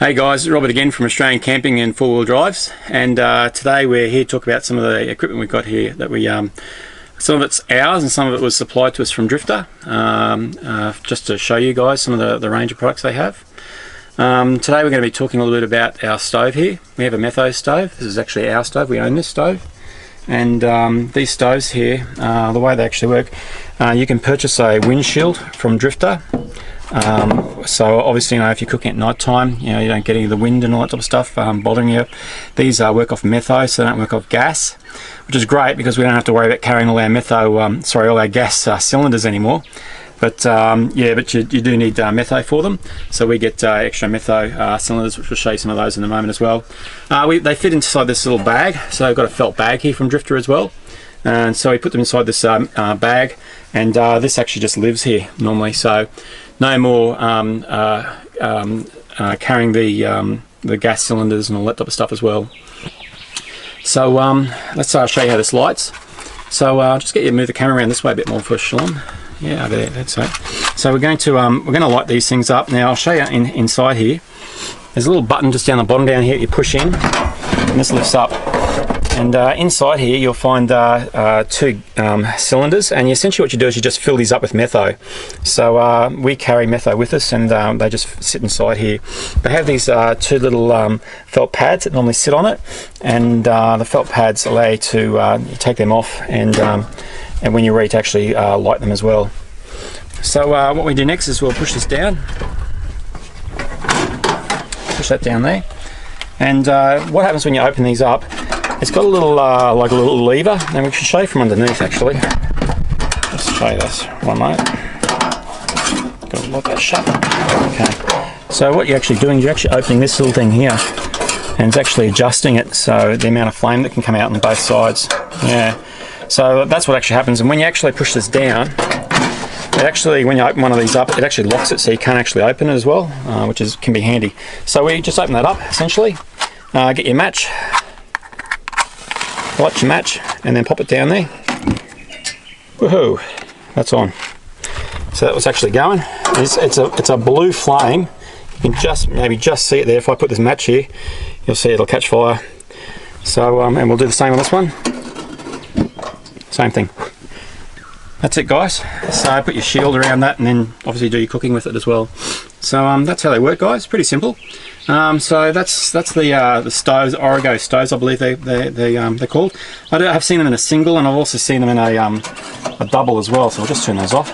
Hey guys, Robert again from Australian Camping and Four-Wheel Drives, and today we're here to talk about some of the equipment we've got here that we some of it's ours and some of it was supplied to us from Drifta, just to show you guys some of the range of products they have. Today we're going to be talking a little bit about our stove here. We have a metho stove. This is actually our stove. We own this stove, and these stoves here, the way they actually work, you can purchase a windshield from Drifta. So obviously, if you're cooking at night time, you don't get any of the wind and all that type of stuff bothering you. These work off metho, so they don't work off gas, which is great because we don't have to worry about carrying all our metho, all our gas cylinders anymore. But yeah, but you do need metho for them, so we get extra metho cylinders, which we'll show you some of those in a moment as well. They fit inside this little bag, so I've got a felt bag here from Drifta as well, and so we put them inside this bag, and this actually just lives here normally, so no more carrying the gas cylinders and all that type of stuff as well. So let's show you how this lights. So just get you to move the camera around this way a bit more for Shalom. Yeah, over there, that's right. So we're going to light these things up. Now I'll show you inside here. There's a little button just down the bottom down here that you push in, and this lifts up. And inside here you'll find two cylinders, and essentially what you do is you just fill these up with metho. So we carry metho with us, and they just sit inside here. They have these two little felt pads that normally sit on it, and the felt pads allow you to take them off, and when you're ready to actually light them as well. So what we do next is we'll push this down, push that down there, and what happens when you open these up, it's got a little like a little lever, and we can show you from underneath actually. Let's show you this one moment. Got to lock that shut. Okay. So what you're actually doing is you're actually opening this little thing here, and it's actually adjusting it, so the amount of flame that can come out on both sides. Yeah. So that's what actually happens, and when you actually push this down, it actually, when you open one of these up, it actually locks it, so you can't actually open it as well, which can be handy. So we just open that up essentially, get your match. Light your match and then pop it down there. Woohoo! That's on. So that was actually going. It's a blue flame. You can maybe just see it there. If I put this match here, you'll see it'll catch fire. So and we'll do the same on this one. Same thing. That's it, guys. So put your shield around that, and then obviously do your cooking with it as well. So that's how they work, guys. Pretty simple. So that's the stoves, Origo stoves, I believe they're called. I've seen them in a single, and I've also seen them in a double as well. So I'll just turn those off.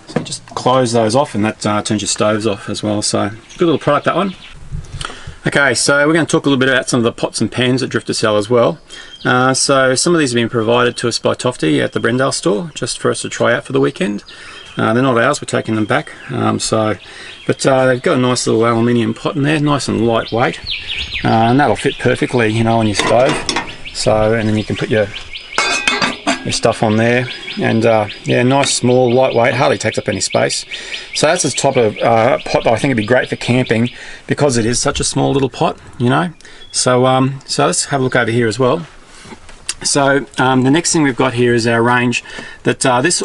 So just close those off, and that turns your stoves off as well. So good little product, that one. Okay, so we're going to talk a little bit about some of the pots and pans that Drifta sell as well. So some of these have been provided to us by Tofty at the Brendale store, just for us to try out for the weekend. They're not ours, we're taking them back. But they've got a nice little aluminium pot in there, nice and lightweight, and that'll fit perfectly, on your stove. So, and then you can put your stuff on there, and yeah, nice, small, lightweight, hardly takes up any space. So that's the type of pot that I think would be great for camping, because it is such a small little pot, So, so let's have a look over here as well. So the next thing we've got here is our range that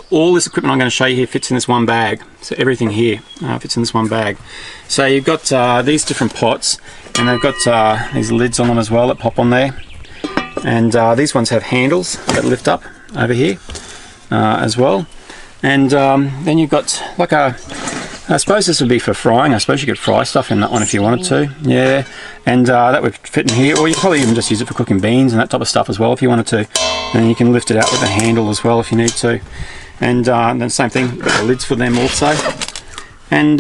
all this equipment I'm going to show you here fits in this one bag. So everything here fits in this one bag. So you've got these different pots, and they've got these lids on them as well that pop on there, and these ones have handles that lift up over here as well. And then you've got like I suppose this would be for frying. I suppose you could fry stuff in that one if you wanted to. Yeah, and that would fit in here, or you could probably even just use it for cooking beans and that type of stuff as well if you wanted to. And then you can lift it out with a handle as well if you need to. And then same thing, got the lids for them also. And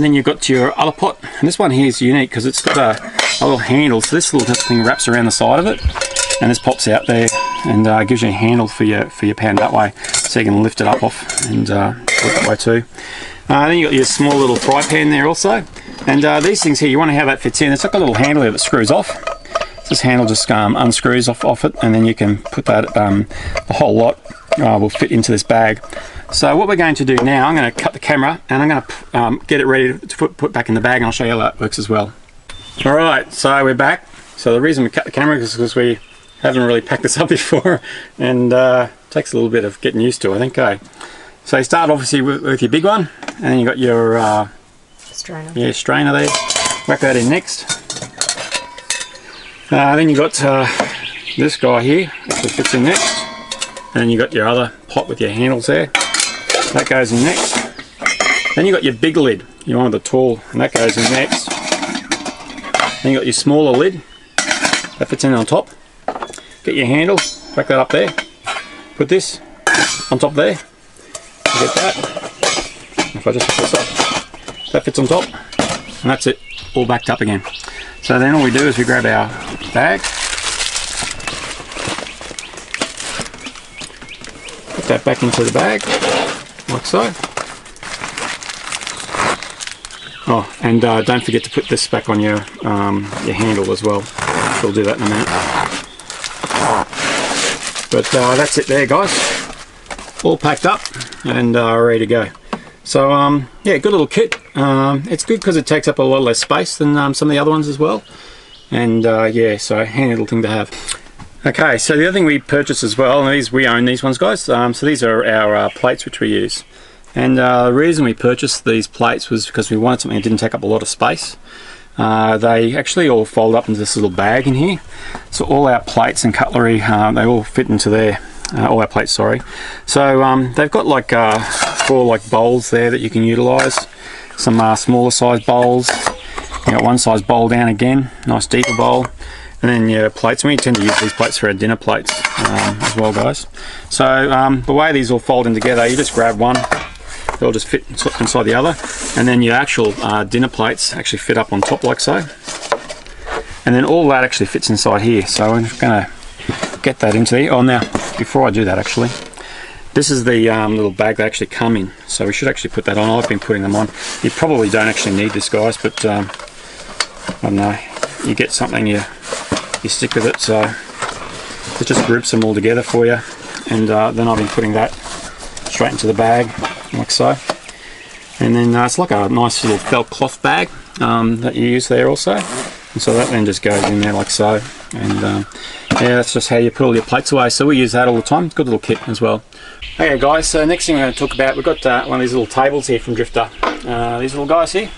then you've got your other pot. And this one here is unique because it's got a little handle. So this little thing wraps around the side of it, and this pops out there and gives you a handle for your pan that way, so you can lift it up off and do it that way too. Then you've got your small little fry pan there also, and these things here, you want to have that fits in. It's like a little handle here that screws off. So this handle just unscrews off it, and then you can put that, the whole lot will fit into this bag. So what we're going to do now, I'm going to cut the camera, and I'm going to get it ready to put back in the bag, and I'll show you how that works as well. Alright, so we're back. So the reason we cut the camera is because we haven't really packed this up before, and takes a little bit of getting used to, I think. So you start obviously with your big one, and then you got your Strainer. Yeah, strainer there. Whack that in next. Then you got this guy here, which fits in next. And then you got your other pot with your handles there. That goes in next. Then you got your big lid. You want the tall, and that goes in next. Then you got your smaller lid. That fits in on top. Get your handle, back that up there. Put this on top there. Get that. If I just put this up, that fits on top. And that's it, all backed up again. So then all we do is we grab our bag. Put that back into the bag, like so. Oh, and don't forget to put this back on your handle as well. We'll do that in a minute. But that's it there, guys. All packed up and ready to go. So yeah, good little kit. It's good because it takes up a lot less space than some of the other ones as well. And yeah, so handy little thing to have. Okay, so the other thing we purchased as well, and we own these ones, guys. So these are our plates which we use. And the reason we purchased these plates was because we wanted something that didn't take up a lot of space. They actually all fold up into this little bag in here. So all our plates and cutlery, they all fit into there. All our plates, sorry. So they've got like 4 like bowls there that you can utilise. Some smaller size bowls. You got one size bowl down again, nice deeper bowl. And then your plates, and we tend to use these plates for our dinner plates as well, guys. So the way these all fold in together, you just grab one. They'll just fit inside the other, and then your actual dinner plates actually fit up on top like so, and then all that actually fits inside here. So I'm going to get that into there. Oh, now before I do that, actually, this is the little bag they actually come in, so we should actually put that on. I've been putting them on. You probably don't actually need this, guys, but I don't know, you get something, you stick with it, so it just groups them all together for you. And then I've been putting that straight into the bag like so, and then it's like a nice little felt cloth bag that you use there also, and so that then just goes in there like so. And yeah, that's just how you put all your plates away. So we use that all the time. Good little kit as well. Okay, guys, so next thing we're going to talk about, we've got one of these little tables here from Drifta. These little guys here,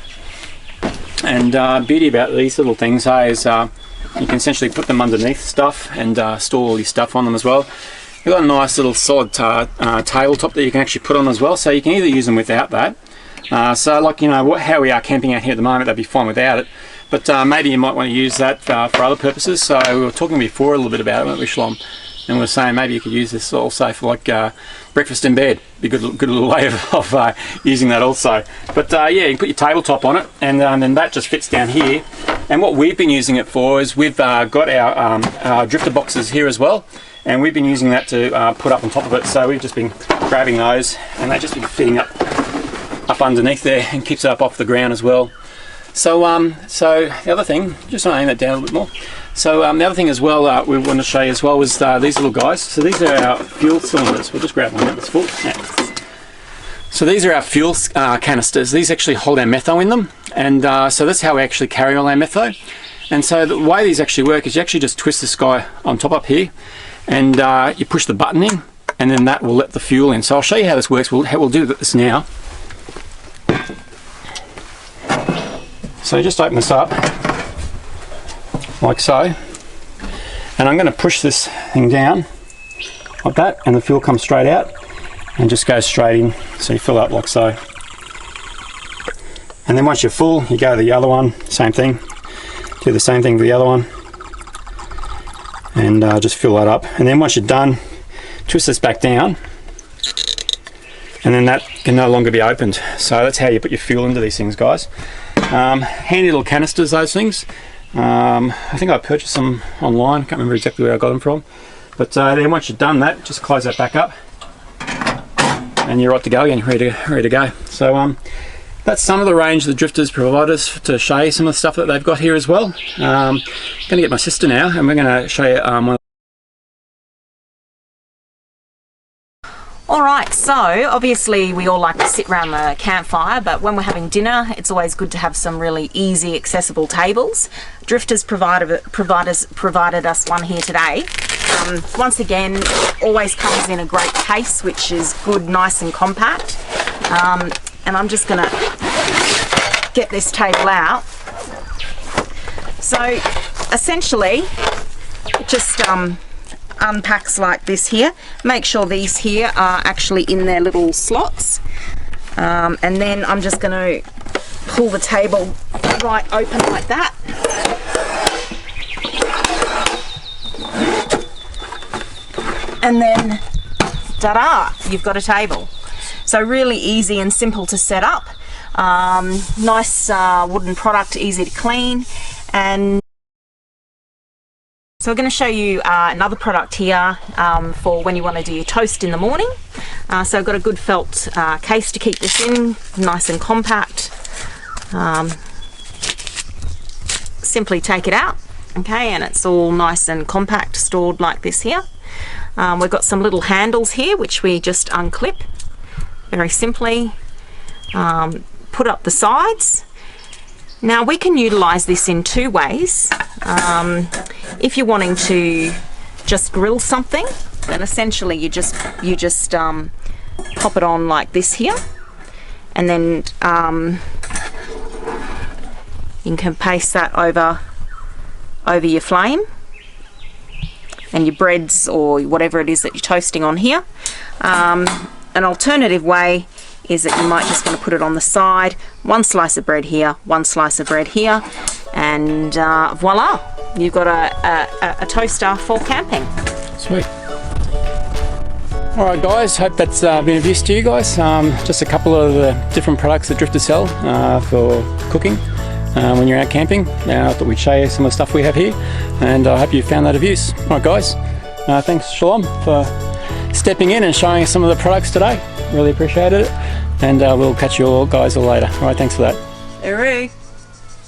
and beauty about these little things is you can essentially put them underneath stuff and store all your stuff on them as well. We've got a nice little solid tabletop that you can actually put on as well, so you can either use them without that. So like, you know, how we are camping out here at the moment, that'd be fine without it, but maybe you might want to use that for other purposes. So we were talking before a little bit about it, weren't we, Shalom? And we were saying maybe you could use this also for like breakfast in bed. Be a good little way of using that also. But yeah, you can put your tabletop on it, and then that just fits down here. And what we've been using it for is we've got our Drifta boxes here as well, and we've been using that to put up on top of it. So we've just been grabbing those, and they've just been fitting up underneath there, and keeps it up off the ground as well. So so the other thing, just aim that down a little bit more. So the other thing as well we want to show you as well was these little guys. So these are our fuel cylinders. We'll just grab one that's full. Yeah. So these are our fuel canisters. These actually hold our metho in them, and so that's how we actually carry all our metho. And so the way these actually work is you actually just twist this guy on top up here, and you push the button in, and then that will let the fuel in. So I'll show you how this works. We'll do this now. So just open this up like so, and I'm going to push this thing down like that, and the fuel comes straight out and just goes straight in. So you fill up like so, and then once you're full, you go to the other one, same thing, do the same thing with the other one, and just fill that up. And then once you're done, twist this back down, and then that can no longer be opened. So that's how you put your fuel into these things, guys. Handy little canisters, those things. I think I purchased them online, I can't remember exactly where I got them from, but then once you've done that, just close that back up and you're right to go again, ready to go. So that's some of the range the Drifters provide us to show you some of the stuff that they've got here as well. I'm going to get my sister now, and we're going to show you one of. Alright, so obviously we all like to sit around the campfire, but when we're having dinner, it's always good to have some really easy, accessible tables. Drifters provided us one here today. Once again, always comes in a great case, which is good, nice and compact. And I'm just going to get this table out. So essentially it just unpacks like this here. Make sure these here are actually in their little slots, and then I'm just going to pull the table right open like that. And then ta-da, you've got a table. So really easy and simple to set up. Nice wooden product, easy to clean. And so we're going to show you another product here for when you want to do your toast in the morning. So I've got a good felt case to keep this in, nice and compact. Simply take it out, okay, and it's all nice and compact, stored like this here. We've got some little handles here which we just unclip very simply, put up the sides. Now we can utilize this in two ways. If you're wanting to just grill something, then essentially you just pop it on like this here, and then you can paste that over your flame and your breads or whatever it is that you're toasting on here. An alternative way is that you might just want to put it on the side, one slice of bread here, one slice of bread here, and voila, you've got a toaster for camping. Sweet. Alright guys, hope that's been of use to you guys. Just a couple of the different products that Drifta sell for cooking when you're out camping. Now I thought we'd show you some of the stuff we have here, and I hope you found that of use. Alright guys, thanks Shalom for stepping in and showing us some of the products today. Really appreciated it, and we'll catch you all guys all later. Alright, thanks for that. Hooroo.